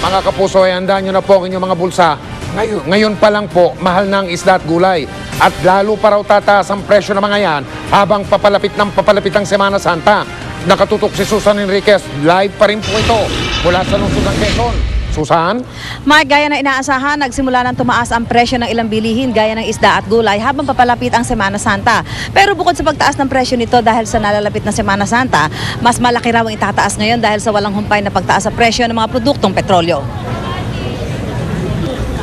Mga kapuso, ay handa nyo na po ang inyong mga bulsa. Ngayon pa lang po, mahal na ang isda at gulay. At lalo pa raw tataas ang presyo ng mga yan habang papalapit ang Semana Santa. Nakatutok si Susan Enriquez. Live pa rin po ito mula sa lungsod ng Quezon. Susan? Mark, gaya ng inaasahan, nagsimula nang tumaas ang presyo ng ilang bilihin gaya ng isda at gulay habang papalapit ang Semana Santa. Pero bukod sa pagtaas ng presyo nito dahil sa nalalapit na Semana Santa, mas malaki raw ang itataas ngayon dahil sa walang humpay na pagtaas sa presyo ng mga produktong petrolyo.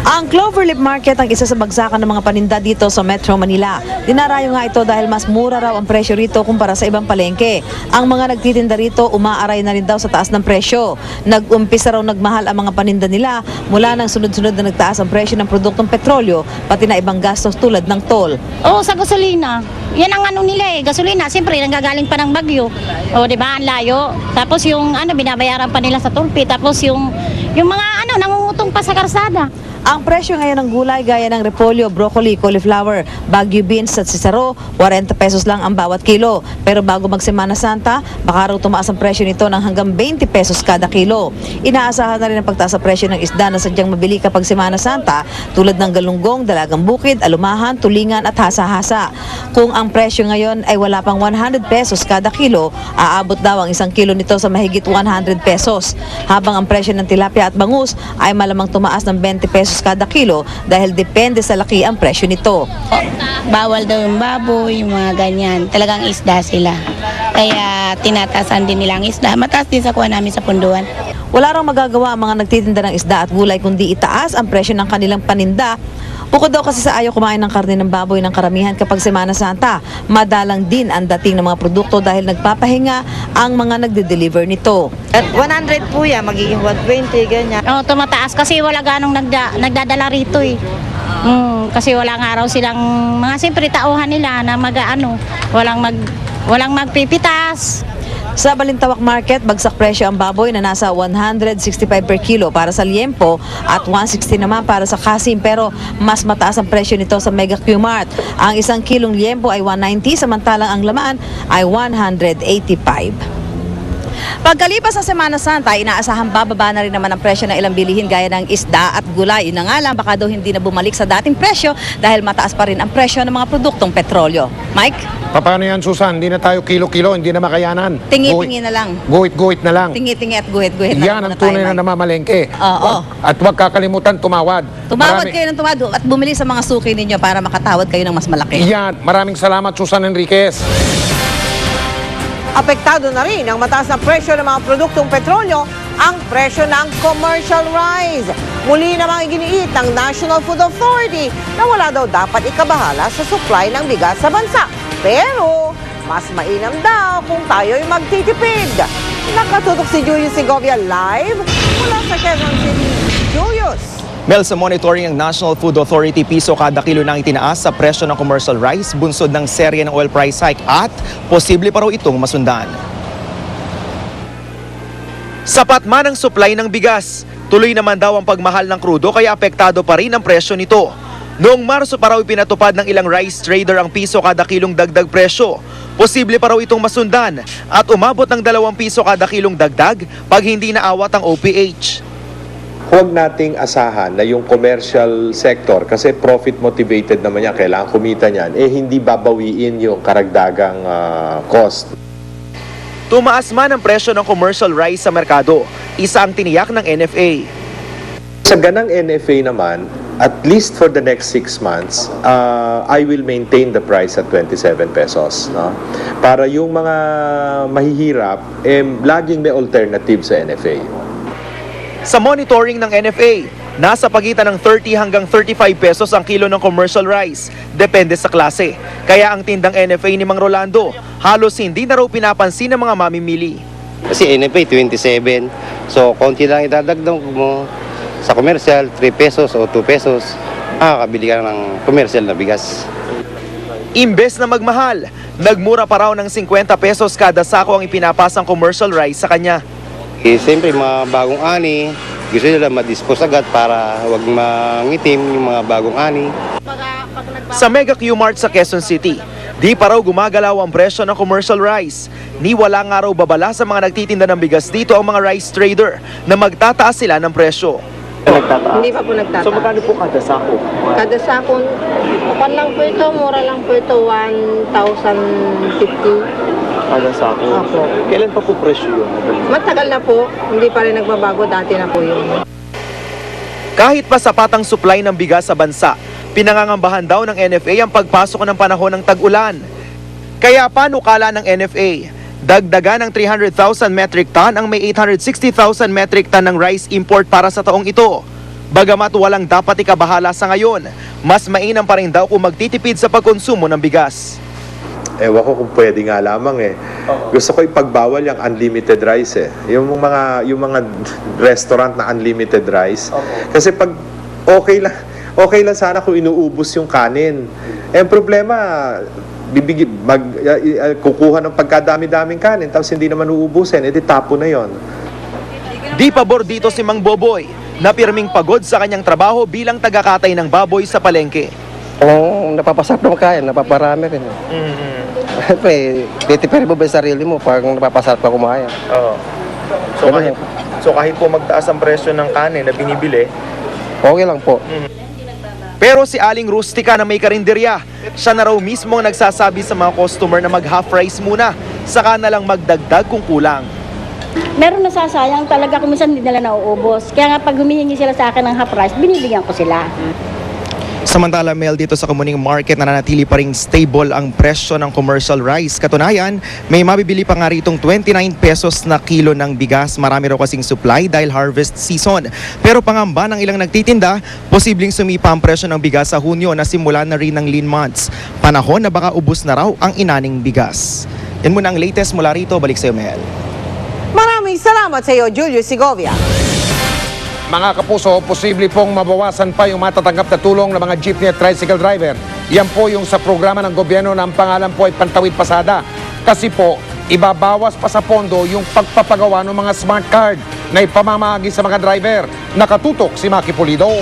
Ang Cloverleaf Market ang isa sa bagsakan ng mga paninda dito sa Metro Manila. Dinarayo nga ito dahil mas mura raw ang presyo rito kumpara sa ibang palengke. Ang mga nagtitinda rito umaaray na rin daw sa taas ng presyo. Nag-umpisa raw nagmahal ang mga paninda nila mula nang sunod-sunod na nagtaas ang presyo ng produktong petrolyo pati na ibang gastos tulad ng toll. Oo, sa gasolina. Yan ang ano nila gasolina. Siyempre, nanggagaling pa ng Bagyo. O, di ba, ang layo. Tapos yung binabayaran pa nila sa tollfee. Tapos yung mga nangungutong pa sa karsada. Ang presyo ngayon ng gulay gaya ng repolyo, broccoli, cauliflower, Baguio beans at sisaro, 40 pesos lang ang bawat kilo. Pero bago mag-Semana Santa, baka raw tumaas ang presyo nito ng hanggang 20 pesos kada kilo. Inaasahan na rin ang pagtaas sa presyo ng isda na sadyang mabili kapag Semana Santa tulad ng galunggong, dalagang bukid, alumahan, tulingan at hasa-hasa. Kung ang presyo ngayon ay wala pang 100 pesos kada kilo, aabot daw ang isang kilo nito sa mahigit 100 pesos. Habang ang presyo ng tilapia at bangus ay malamang tumaas ng 20 pesos kada kilo dahil depende sa laki ang presyo nito. Bawal daw yung baboy, yung mga ganyan. Talagang isda sila. Kaya tinatasan din nila ang isda. Mataas din sa kuha namin sa punduan. Wala raw magagawa ang mga nagtitinda ng isda at gulay kundi itaas ang presyo ng kanilang paninda. Bukod daw kasi sa ayaw kumain ng karne ng baboy ng karamihan kapag Semana Santa, madalang din ang dating ng mga produkto dahil nagpapahinga ang mga nagde-deliver nito. At 100 po yan, magiging 120, ganyan. Oo, tumataas kasi wala ganong nagdadala rito eh. Kasi wala nga raw silang mga siyempre tauhan nila na walang magpipitas. Sa Balintawak Market, bagsak presyo ang baboy na nasa 165 per kilo para sa liempo at 160 naman para sa kasim, pero mas mataas ang presyo nito sa Mega Q-Mart. Ang isang kilong liempo ay 190 samantalang ang laman ay 185. Pagkalipas sa Semana Santa, inaasahan bababa na rin naman ang presyo ng ilang bilihin gaya ng isda at gulay. Yun na nga lang, baka daw hindi na bumalik sa dating presyo dahil mataas pa rin ang presyo ng mga produktong petrolyo. Mike? Paano yan, Susan? Hindi na tayo kilo-kilo, hindi na makayanan. Tingi-tingi na lang. Guhit-guhit na lang. Tingi-tingi at guhit-guhit na Yan ang tunay na namamalengke. Oo. At huwag kakalimutan tumawad. Kayo ng tumawad at bumili sa mga suki ninyo para makatawad kayo ng mas malaki. Yan. Maraming salamat, Susan Enriquez. Apektado na rin ang mataas na presyo ng mga produktong petrolyo ang presyo ng commercial rice. Muli namang iginiit ng National Food Authority na wala daw dapat ikabahala sa supply ng bigas sa bansa. Pero mas mainam daw kung tayo'y magtitipid. Nakatutok si Julius Segovia live mula sa Quezon City. Julius! Mel, sa monitoring ng National Food Authority, piso kada kilo nang itinaas sa presyo ng commercial rice, bunsod ng serye ng oil price hike at posible pa raw itong masundan. Sapat man ang supply ng bigas, tuloy naman daw ang pagmahal ng krudo kaya apektado pa rin ang presyo nito. Noong Marso pa raw ipinatupad ng ilang rice trader ang piso kada kilong dagdag presyo. Posible pa raw itong masundan at umabot ng 2 piso kada kilong dagdag pag hindi naawat ang OPH. Huwag nating asahan na yung commercial sector, kasi profit motivated naman yan, kailangan kumita niyan, hindi babawiin yung karagdagang cost. Tumaas man ang presyo ng commercial rice sa merkado, isa ang tiniyak ng NFA. Sa ganang NFA naman, at least for the next 6 months, I will maintain the price at 27 pesos. No? Para yung mga mahihirap, laging may alternative sa NFA. Sa monitoring ng NFA, nasa pagitan ng 30 hanggang 35 pesos ang kilo ng commercial rice. Depende sa klase. Kaya ang tindang NFA ni Mang Rolando, halos hindi na raw pinapansin ng mga mamimili. Kasi NFA 27, so konti lang idadagdag mo sa commercial, 3 pesos o 2 pesos, makakabili ka ng commercial na bigas. Imbes na magmahal, nagmura pa raw ng 50 pesos kada sako ang ipinapasang commercial rice sa kanya. Siyempre, mga bagong ani, gusto nila ma-dispose agad para wag mangitim yung mga bagong ani. Sa Mega Q-Mart sa Quezon City, Di pa raw gumagalaw ang presyo ng commercial rice. Ni wala nga raw babala sa mga nagtitinda ng bigas dito ang mga rice trader na magtataas sila ng presyo. Hindi pa po nagtataas. So magkano po kada sako? Kada sako, kupan lang po ito, mura lang po ito, 1,050. Kada sako? Opo. Kailan pa po presyo yun? Matagal na po, hindi pa rin nagbabago, dati na po yun. Kahit pa sapat ang supply ng bigas sa bansa, pinangangambahan daw ng NFA ang pagpasok ng panahon ng tag-ulan. Kaya panukala ng NFA, dagdagan ng 300,000 metric ton ang may 860,000 metric ton ng rice import para sa taong ito. Bagamat walang dapat ikabahala sa ngayon, mas mainam pa rin daw kung magtitipid sa pagkonsumo ng bigas. Ewan ko kung pwede nga lamang eh. Gusto ko ipagbawal yung unlimited rice eh. Yung mga restaurant na unlimited rice. Kasi pag okay lang sana kung inuubos yung kanin. Eh, ang problema, kukuha ng pagkadami-daming kanin tapos hindi naman uubusin, edi tapo na yon. Di pabor dito si Mang Boboy, na pirming pagod sa kanyang trabaho bilang tagakatay ng baboy sa palengke. Kung napapasarap ng kain, napaparami rin. Titipid mo ba yung sarili mo pag napapasarap ka kumain? Oo. So kahit po magtaas ang presyo ng kanin na binibili, Okay lang po. pero si Aling Rustica na may karinderya, siya na raw mismo ang nagsasabi sa mga customer na mag-half price muna, saka na lang magdagdag kung kulang. Meron nasasayang talaga kung minsan hindi nila nauubos. Kaya nga pag humihingi sila sa akin ng half price, binibigyan ko sila. Samantala, Mel, dito sa Kamuning Market nananatili pa ring stable ang presyo ng commercial rice. Katunayan, may mabibili pa nga ritong 29 pesos na kilo ng bigas. Marami raw kasing supply dahil harvest season. Pero pangamba ng ilang nagtitinda, posibleng sumipa ang presyo ng bigas sa Hunyo na simula na rin ng lean months. Panahon na baka ubos na raw ang inaning bigas. Yan muna ang latest mula rito. Balik sa iyo, Mel. Maraming salamat sa iyo, Julius Segovia. Mga kapuso, posible pong mabawasan pa yung matatanggap na tulong ng mga jeepney at tricycle driver. Yan po yung sa programa ng gobyerno na ang pangalan po ay Pantawid Pasada. Kasi po, ibabawas pa sa pondo yung pagpapagawa ng mga smart card na ipamamahagi sa mga driver. Nakatutok si Maki Pulido.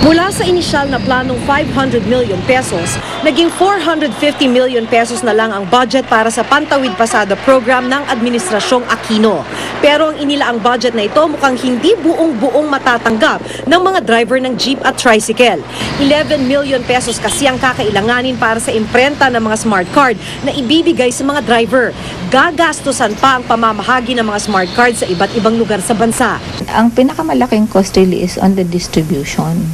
Mula sa inisyal na planong 500 million pesos, naging 450 million pesos na lang ang budget para sa Pantawid Pasada program ng Administrasyong Aquino. Pero ang inilaang budget na ito mukhang hindi buong-buong matatanggap ng mga driver ng jeep at tricycle. 11 million pesos kasi ang kakailanganin para sa imprenta ng mga smart card na ibibigay sa mga driver. Gagastusan pa ang pamamahagi ng mga smart card sa iba't ibang lugar sa bansa. Ang pinakamalaking cost really is on the distribution.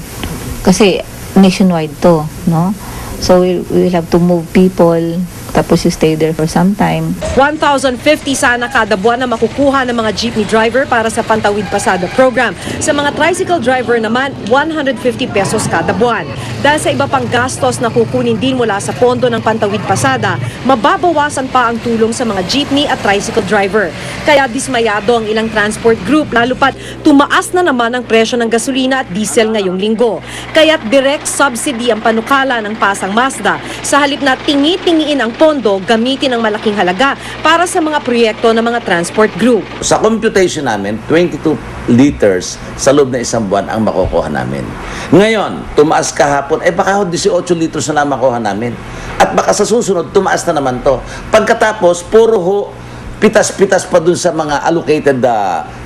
Kasi nationwide to, no? So we will have to move people, tapos you stay there for some time. 1,050 sana kada buwan na makukuha ng mga jeepney driver para sa Pantawid Pasada program. Sa mga tricycle driver naman, 150 pesos kada buwan. Dahil sa iba pang gastos na kukunin din mula sa pondo ng Pantawid Pasada, mababawasan pa ang tulong sa mga jeepney at tricycle driver. Kaya dismayado ang ilang transport group, lalo pat tumaas na naman ang presyo ng gasolina at diesel ngayong linggo. Kaya't direct subsidy ang panukala ng Pasang Mazda. Sa halip na tingi-tingiin ang pondo, gamitin ang malaking halaga para sa mga proyekto ng mga transport group. Sa computation namin, 22 liters sa loob ng isang buwan ang makukuha namin. Ngayon, tumaas kahapon, baka 18 liters na lang makuha namin. At baka sa susunod, tumaas na naman to. Pagkatapos, puro pitas-pitas pa dun sa mga allocated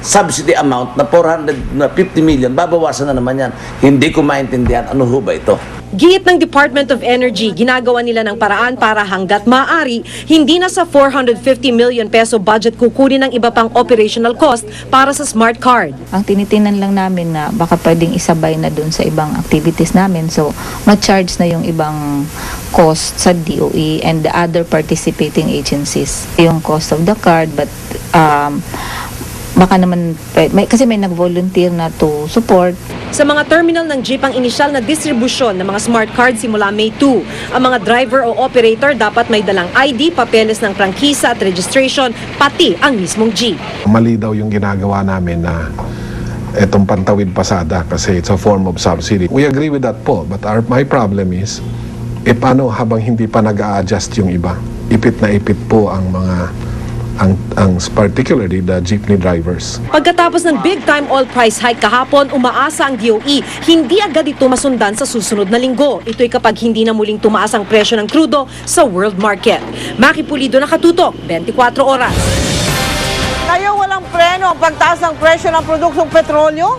subsidy amount na 450 million, babawasan na naman yan. Hindi ko maintindihan, ano ho ba ito? Giit ng Department of Energy, ginagawa nila ng paraan para hanggat maaari, hindi na sa 450 million peso budget kukunin ng iba pang operational cost para sa smart card. Ang tinitingnan lang namin na baka pwedeng isabay na dun sa ibang activities namin. So, ma-charge na yung ibang cost sa DOE and the other participating agencies. Yung cost of the card, but baka naman, kasi may nag-volunteer na to support. Sa mga terminal ng jeep ang inisyal na distribusyon ng mga smart card simula May 2. Ang mga driver o operator dapat may dalang ID, papeles ng prangkisa at registration, pati ang mismong jeep. Mali daw yung ginagawa namin na etong Pantawid Pasada kasi it's a form of subsidy. We agree with that po, but my problem is, paano habang hindi pa nag-a-adjust yung iba? Ipit na ipit po ang mga particularly the jeepney drivers. Pagkatapos ng big-time oil price hike kahapon, umaasa ang DOE, hindi agad ito masundan sa susunod na linggo. Ito'y kapag hindi na muling tumaas ang presyo ng krudo sa world market. Maki Pulido, Nakatutok, 24 Oras. Ngayong walang preno ang pagtaas ng presyo ng produktong petrolyo,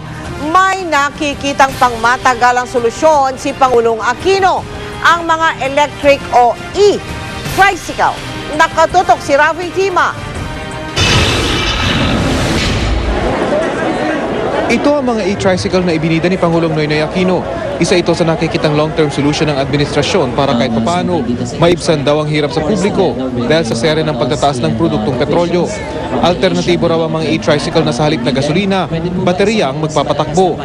may nakikitang pangmatagalang solusyon si Pangulong Aquino, ang mga electric o e-tricycle. Nakatutok si Rafi Tima. Ito ang mga e-tricycle na ibinida ni Pangulong Noynoy Aquino. Isa ito sa nakikitang long-term solution ng administrasyon para kahit papano maibsan daw ang hirap sa publiko dahil sa sere ng pagtataas ng produktong petrolyo. Alternatibo raw ang mga e-tricycle na sa halip na gasolina, baterya ang magpapatakbo.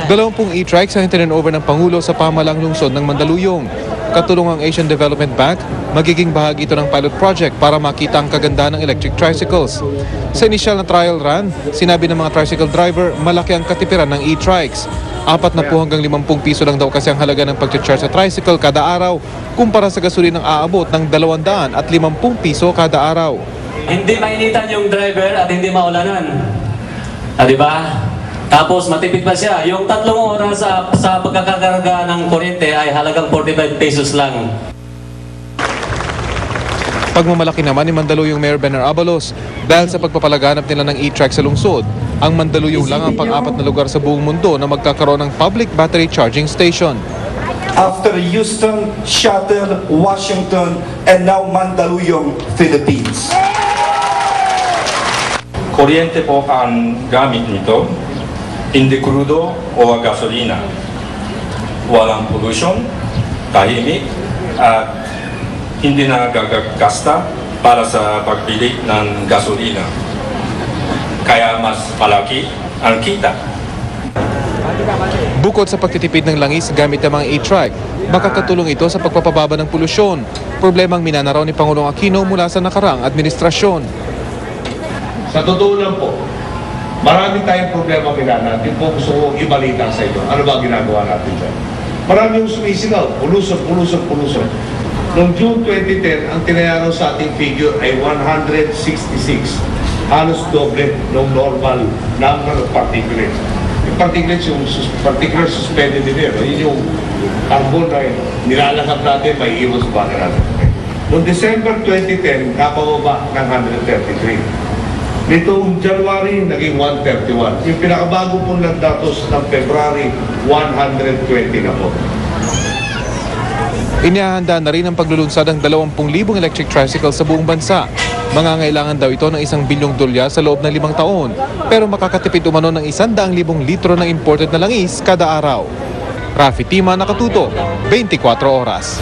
20 e-trikes ang turnover ng Pangulo sa pamalang lungsod ng Mandaluyong. Katulong ang Asian Development Bank, magiging bahagi ito ng pilot project para makita ang kagandahan ng electric tricycles. Sa initial na trial run, sinabi ng mga tricycle driver, malaki ang katipiran ng e-trikes. 40 hanggang 50 piso lang daw kasi ang halaga ng pag-charge sa tricycle kada araw, kumpara sa gasolinang aabot ng 250 piso kada araw. Hindi mainitan yung driver at hindi maulanan. Di ba? Tapos matipid pa siya. Yung 3 oras sa pagkakakarga ng kuryente ay halagang 45 pesos lang. Pagmamalaki naman ni Mandaluyong Mayor Benar Abalos dahil sa pagpapalaganap nila ng e-trike sa lungsod, ang Mandaluyong lang ang pang-4 na lugar sa buong mundo na magkakaroon ng public battery charging station. After Houston, Seattle, Washington, and now Mandaluyong, Philippines. Kuryente po ang gamit nito, hindi crudo o gasolina. Walang pollution, tahimik, at hindi nagagasta para sa pagbili ng gasolina. Kaya mas malaki ang kita. Bukod sa pagtitipid ng langis gamit ang mga e-trike, makakatulong ito sa pagpapababa ng polusyon. Problemang minanaraw ni Pangulong Aquino mula sa nakaraang administrasyon. Sa totoo lang po, marami tayong problema natin po gusto ko ibalita sa inyo. Ano ba ginagawa natin dyan? Marami yung sumisigaw, pulusot. Noong June 2010, ang tinayaraw sa ating figure ay 166. Halos doble ng normal number of particulates. Yung particulates, yung particular suspended in air. Yun yung carbon na nilalakap natin, may iwas ba natin. Noong December 2010, kapababa ng 133. Nitong January, naging 131. Yung pinakabago po ng datos ng February, 120 na po. Inihahanda na rin ang paglulunsad ng 20,000 electric tricycle sa buong bansa. Mangangailangan daw ito ng $1 bilyong sa loob ng 5 taon, pero makakatipid umano ng 100,000 litro ng imported na langis kada araw. Rafi Tima, Nakatutok, 24 Oras.